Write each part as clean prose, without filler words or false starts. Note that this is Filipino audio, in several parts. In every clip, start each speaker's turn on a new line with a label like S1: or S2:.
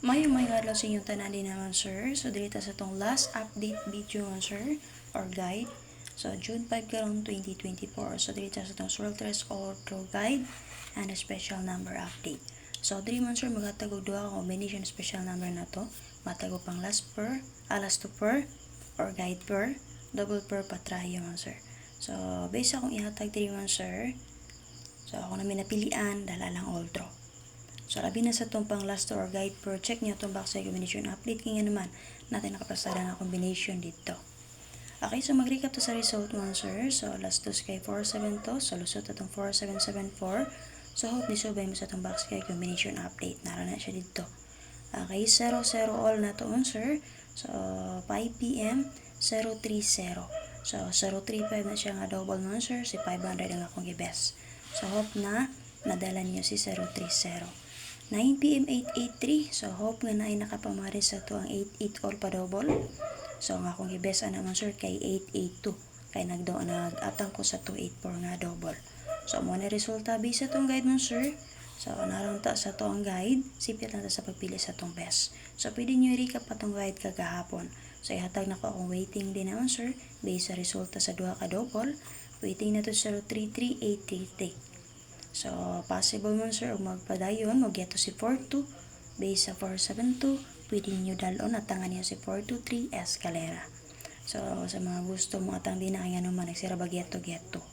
S1: May adlaw sa inyong tanan din naman sir. So dito sa itong last update video man sir or guide. So June 5 karong 2024. So dito sa itong Swelter's Auto Guide and a special number update. So diri man sir maghatag og duha ka combination special number na to. Matag og pang last per, last to per or guide per, double per patrayo man sir. So based akong ihatag diri man sir. So ako na minapilian dala lang all draw. So, labi na sa itong pang last or guide per check niyo itong backside combination update. Kaya naman, natin nakapasada ng combination dito. Okay, so mag-recap to sa result mo, sir. So, last 2 kay 47 to. So, lusot itong 4774. So, hope nisubay mo sa itong backside combination update. Naroon na siya dito. Okay, 0-0 all na to, sir. So, 5 p.m. 030. So, 035 na siya nga double mo, sir. Si 500 ang akong i-best. So, hope na nadala niyo si 030. 9 p.m. 883. So, hope nga na ay nakapamaris sa to ang 88 all pa double. So, ang akong i-best naman sir kay 882. Kay nag-atang ko sa 284 nga double. So, mo na resulta based sa tong guide mo sir. So, naroon ta sa to ang guide. Sipit lang ta sa pagpili sa tong best. So, pwede nyo i-recap pa tong guide kagahapon. So, ihatag na ko akong waiting din naman sir. Based sa resulta sa duha ka double. Waiting na to 033833. So, possible mo sir, magpadayon, mag-get to si 42, base sa 472, pwede nyo dalon at tangan nyo si 423 escalera. So, sa mga gusto mo atang din na kaya naman, nagsira ba get-to.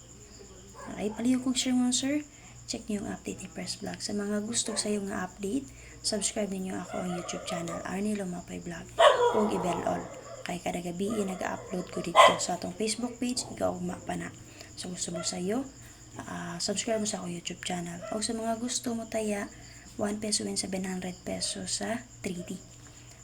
S1: Okay, paliw kong share mo sir, check nyo yung update ni Press Vlog. Sa mga gusto sa yung update, subscribe niyo ako ang YouTube channel, Arnie Lumapay Vlog, o i-bell all. Kaya kada gabi nag-upload ko dito sa atong Facebook page, ikaw pa na. So, gusto mo sa'yo, subscribe mo sa ako YouTube channel. O sa mga gusto mo taya, 1 peso and 700 pesos sa 3D.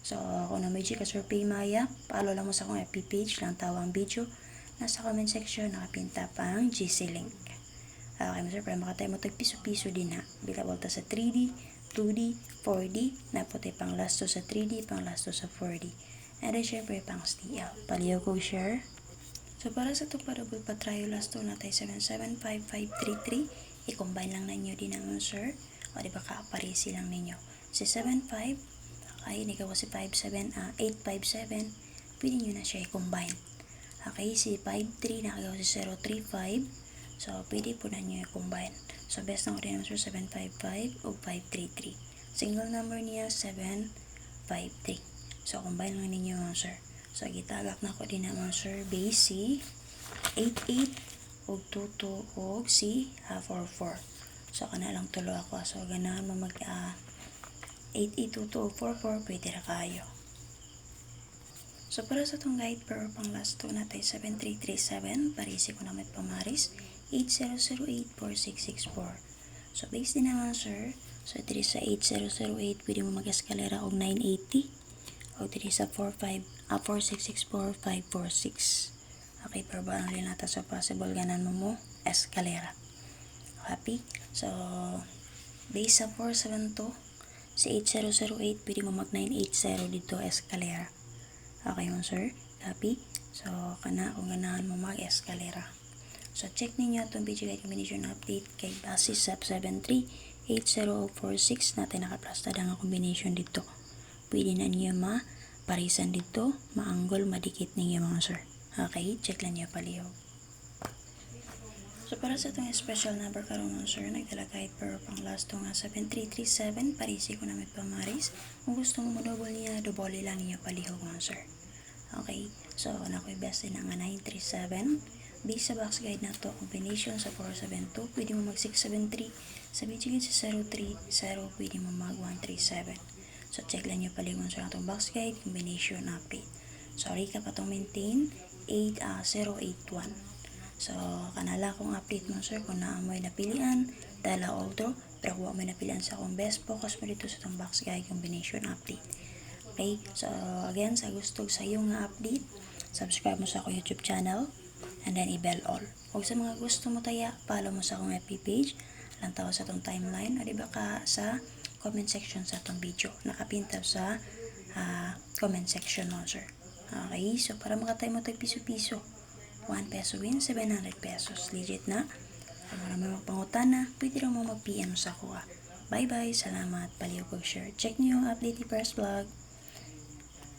S1: So, kung na may Gcash or Paymaya, follow lang mo sa akong FB page, lang tawang video. Nasa comment section, nakapinta pang GC link. Okay, sir, para makatay mo tag-piso-piso din ha. Bila volta sa 3D, 2D, 4D, naputi pang last to sa 3D, pang last to sa 4D. And then, syempre, pang STL. Paliw ko share. So, para sa itong double patrayo last to natay 775533, i-combine lang ninyo din naman sir. O diba ka-aparisi lang ninyo. Si 75, okay, inigawa si 857, pwede nyo na siya i-combine. Okay, si 53, nakagawa si 035, so pwede po na nyo i-combine. So, best na ko din naman sir, 755 o 533. Single number niya, 753. So, combine lang ninyo mga sir. So, gitagak na ko din naman sir, base si 88 og 22 og si 44. So, kana lang tulo ako. So, ganahan mo mag 8822 og 44, pwede na kayo. So, para sa itong guide per pang last 2 natin, 7337, parisi ko na may pamaris, 80084664. So, base din naman sir. So, dito sa 8008, pwede mo mag-eskalera og 980. O dito sa 4664, 546. Okay, pero ba ang linata so possible ganan mo escalera. Happy? So, base sa 472, sa 8008, pwede mo mag 980 dito escalera. Okay mo sir? Happy? So, kana kung ganahan mo mag escalera. So, check ninyo itong video guide combination update kay base sa 738046 natin nakaplastad ang combination dito. Pwede na niyo parisan dito, maanggol, madikit ninyo mga sir. Okay, check lang niyo paliw. So, para sa itong special number karon mga sir, nagdala kahit per pang last to nga 7337, parisi ko na may pamaris. Kung gusto mo double niya, double lang niyo palihog mga sir. Okay, so nakoy best din nga 937. Base sa box guide na to, combination sa 472, pwede mo mag 673. Sa bigigin sa 030, pwede mo mag 137. So, check lang nyo palingon sa itong box guide, combination update. So, recap atong maintain, 081. So, kanala kong update mo sir, kung naamoy napilian, dala altro, pero kung may napilian sa akong best, focus mo dito sa itong box guide, combination update. Okay, so, again, sa gusto sa iyong update, subscribe mo sa akong YouTube channel, and then i-bell all. O sa mga gusto mo taya, follow mo sa akong FB page, lang tawa sa itong timeline, o diba ka sa comment section sa itong video. Nakapinta sa comment section mo, sir. Okay, so para makatay mo tag piso-piso, 1 peso win, 700 pesos. Legit na. Kung marami magpangutan na, pwede rin mo mag-PM sa kuha. Bye-bye. Salamat. Paliw pag-share. Check nyo yung update ni Press Vlog.